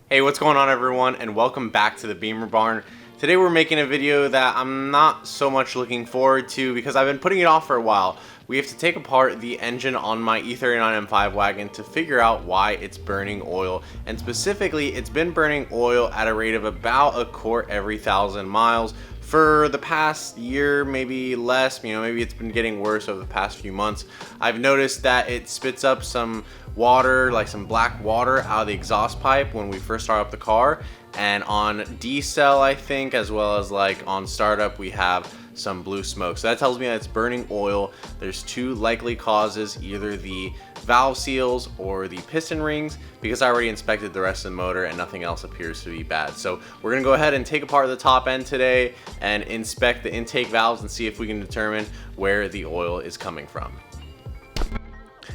Hey, what's going on everyone, and welcome back to the Beamer Barn. Today we're making a video that I'm not so much looking forward to because I've been putting it off for a while. We have to take apart the engine on my E39 M5 Wagon to figure out why it's burning oil, and specifically it's been burning oil at a rate of about a quart every 1,000 miles for the past year, maybe less. Maybe it's been getting worse over the past few months. I've noticed that it spits up some water, like some black water, out of the exhaust pipe when we first start up the car, and on decel, I think, as well as like on startup, we have some blue smoke. So that tells me that it's burning oil. There's two likely causes, either the valve seals or the piston rings, because I already inspected the rest of the motor and nothing else appears to be bad. So we're gonna go ahead and take apart the top end today and inspect the intake valves and see if we can determine where the oil is coming from.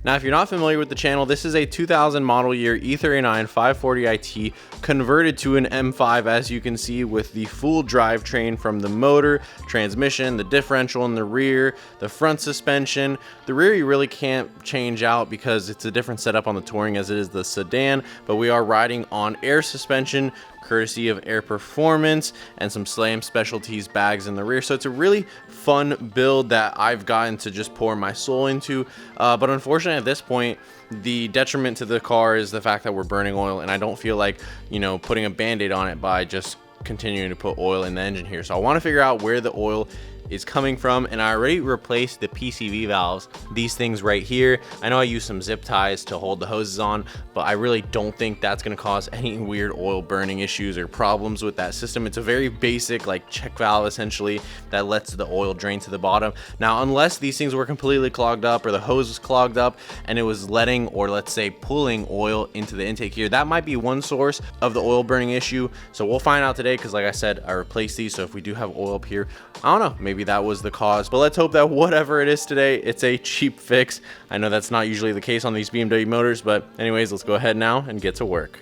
Now, if you're not familiar with the channel, this is a 2000 model year E39 540 IT converted to an M5, as you can see, with the full drivetrain from the motor, transmission, the differential in the rear, the front suspension. The rear you really can't change out because it's a different setup on the Touring as it is the sedan, but we are riding on air suspension, courtesy of Air Performance, and some Slam Specialties bags in the rear. So it's a really fun build that I've gotten to just pour my soul into, but unfortunately at this point the detriment to the car is the fact that we're burning oil, and I don't feel like putting a band-aid on it by just continuing to put oil in the engine here. So I want to figure out where the oil is coming from, and I already replaced the PCV valves, these things right here. I know I used some zip ties to hold the hoses on, but I really don't think that's going to cause any weird oil burning issues or problems with that system. It's a very basic like check valve essentially that lets the oil drain to the bottom. Now, unless these things were completely clogged up or the hose was clogged up and it was letting, or let's say pulling, oil into the intake here, that might be one source of the oil burning issue. So we'll find out today, because like I said, I replaced these, so if we do have oil up here, I don't know, maybe that was the cause. But let's hope that whatever it is today, it's a cheap fix. I know that's not usually the case on these BMW motors, but anyways, let's go ahead now and get to work.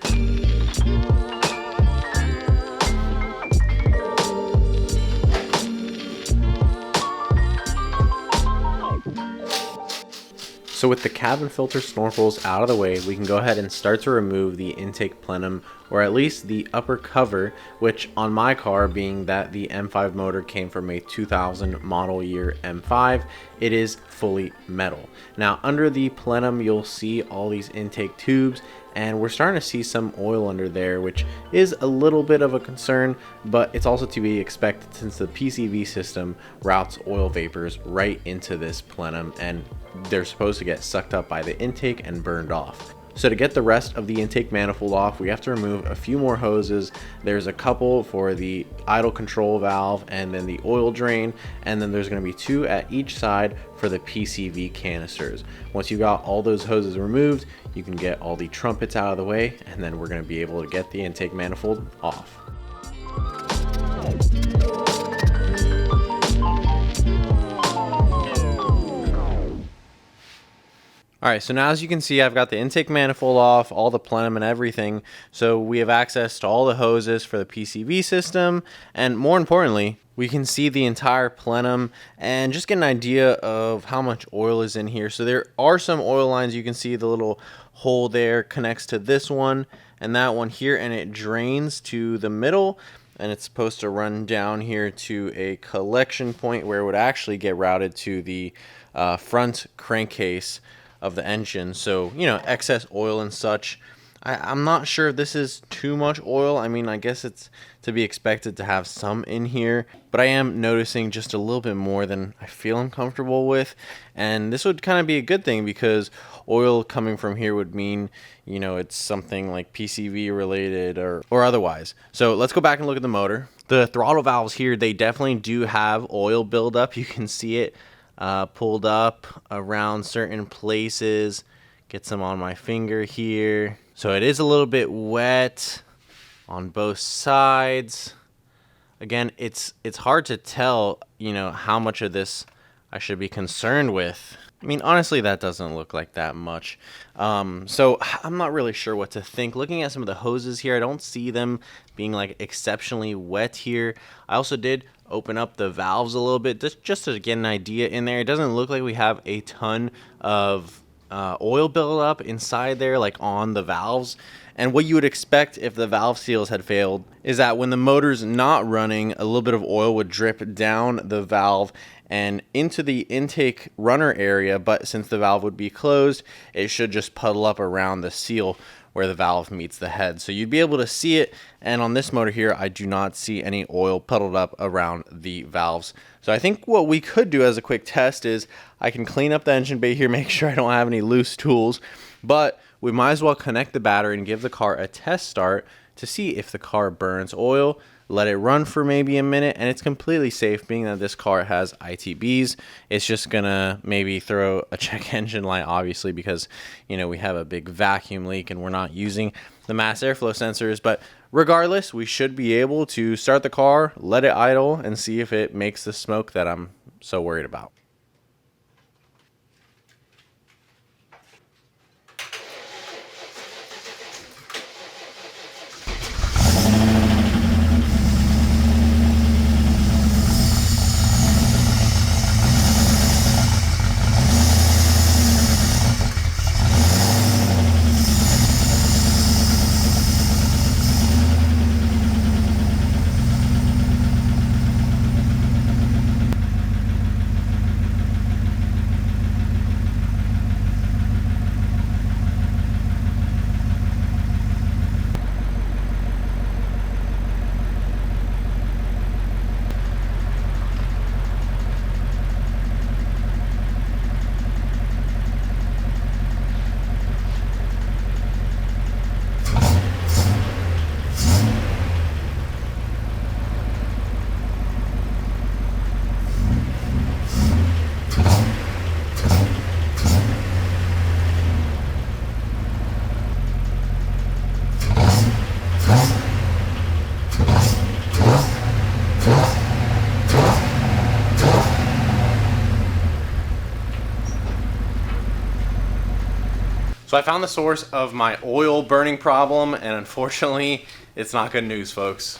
So with the cabin filter snorkels out of the way, we can go ahead and start to remove the intake plenum, or at least the upper cover, which on my car, being that the M5 motor came from a 2000 model year M5, it is fully metal. Now under the plenum, you'll see all these intake tubes, and we're starting to see some oil under there, which is a little bit of a concern, but it's also to be expected since the PCV system routes oil vapors right into this plenum, and they're supposed to get sucked up by the intake and burned off. So to get the rest of the intake manifold off, we have to remove a few more hoses. There's a couple for the idle control valve and then the oil drain, and then there's going to be two at each side for the PCV canisters. Once you got all those hoses removed, you can get all the trumpets out of the way, and then we're going to be able to get the intake manifold off. Alright, so now as you can see, I've got the intake manifold off, all the plenum and everything, so we have access to all the hoses for the PCV system, and more importantly, we can see the entire plenum and just get an idea of how much oil is in here. So there are some oil lines. You can see the little hole there connects to this one and that one here, and it drains to the middle, and it's supposed to run down here to a collection point where it would actually get routed to the front crankcase of the engine. So excess oil and such. I'm not sure if this is too much oil. I mean, I guess it's to be expected to have some in here, but I am noticing just a little bit more than I feel I'm comfortable with, and this would kind of be a good thing because oil coming from here would mean it's something like PCV related or otherwise. So let's go back and look at the motor. The throttle valves here, they definitely do have oil buildup. You can see it pulled up around certain places. Get some on my finger here. So it is a little bit wet on both sides. Again, it's hard to tell, how much of this I should be concerned with. I mean, honestly, that doesn't look like that much. So I'm not really sure what to think. Looking at some of the hoses here, I don't see them being like exceptionally wet here. I also did open up the valves a little bit just to get an idea in there. It doesn't look like we have a ton of oil buildup inside there, like on the valves. And what you would expect if the valve seals had failed is that when the motor's not running, a little bit of oil would drip down the valve and into the intake runner area. But since the valve would be closed, it should just puddle up around the seal where the valve meets the head. So you'd be able to see it. And on this motor here, I do not see any oil puddled up around the valves. So I think what we could do as a quick test is I can clean up the engine bay here, make sure I don't have any loose tools, but we might as well connect the battery and give the car a test start to see if the car burns oil. Let it run for maybe a minute, and it's completely safe being that this car has ITBs. It's just gonna maybe throw a check engine light, obviously, because we have a big vacuum leak and we're not using the mass airflow sensors. But regardless, we should be able to start the car, let it idle, and see if it makes the smoke that I'm so worried about. So I found the source of my oil burning problem, and unfortunately, it's not good news, folks.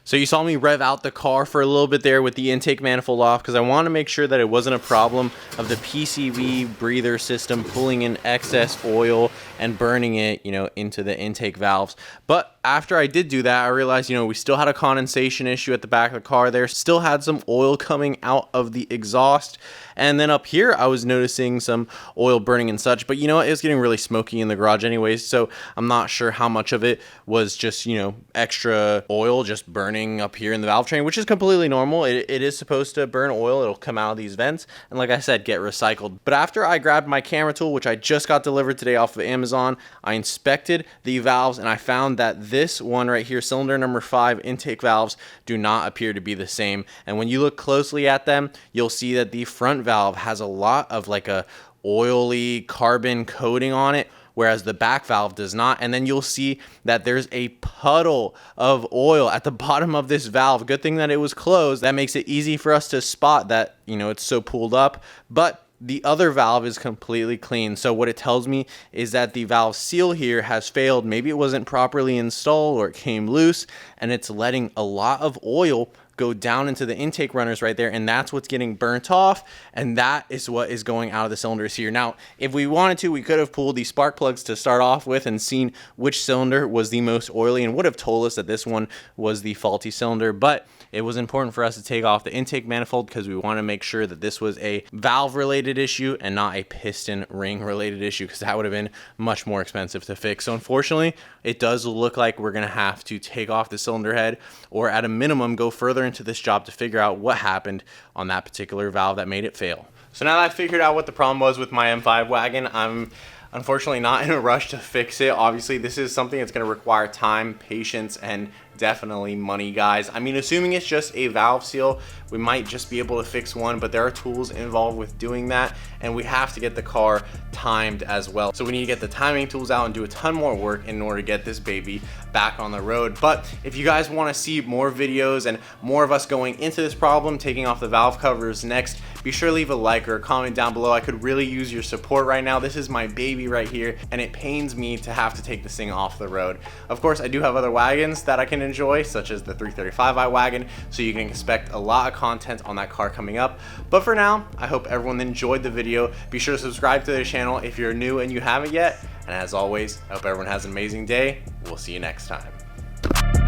So you saw me rev out the car for a little bit there with the intake manifold off because I want to make sure that it wasn't a problem of the PCV breather system pulling in excess oil and burning it, into the intake valves. But after I did do that, I realized, we still had a condensation issue at the back of the car there, still had some oil coming out of the exhaust. And then up here, I was noticing some oil burning and such, but it was getting really smoky in the garage anyways, so I'm not sure how much of it was just, extra oil just burning up here in the valve train, which is completely normal. It is supposed to burn oil. It'll come out of these vents and, like I said, get recycled. But after I grabbed my camera tool, which I just got delivered today off of Amazon, I inspected the valves and I found that this one right here, cylinder number 5 intake valves, do not appear to be the same. And when you look closely at them, you'll see that the front valve has a lot of like a oily carbon coating on it, whereas the back valve does not. And then you'll see that there's a puddle of oil at the bottom of this valve. Good thing that it was closed. That makes it easy for us to spot that, it's so pulled up. But the other valve is completely clean. So what it tells me is that the valve seal here has failed. Maybe it wasn't properly installed or it came loose, and it's letting a lot of oil go down into the intake runners right there, and that's what's getting burnt off, and that is what is going out of the cylinders here. Now, if we wanted to, we could have pulled the spark plugs to start off with and seen which cylinder was the most oily and would have told us that this one was the faulty cylinder, but it was important for us to take off the intake manifold because we want to make sure that this was a valve related issue and not a piston ring related issue, because that would have been much more expensive to fix. So unfortunately, it does look like we're going to have to take off the cylinder head, or at a minimum go further into this job to figure out what happened on that particular valve that made it fail. So now that I figured out what the problem was with my M5 wagon, I'm unfortunately not in a rush to fix it. Obviously, this is something that's going to require time, patience, and definitely money, guys. I mean, assuming it's just a valve seal, we might just be able to fix one, but there are tools involved with doing that, and we have to get the car timed as well. So we need to get the timing tools out and do a ton more work in order to get this baby back on the road. But if you guys want to see more videos and more of us going into this problem, taking off the valve covers next, be sure to leave a like or a comment down below. I could really use your support right now. This is my baby right here, and it pains me to have to take this thing off the road. Of course, I do have other wagons that I can enjoy, such as the 335i Wagon, so you can expect a lot of content on that car coming up. But for now, I hope everyone enjoyed the video. Be sure to subscribe to the channel if you're new and you haven't yet. And as always, I hope everyone has an amazing day. We'll see you next time.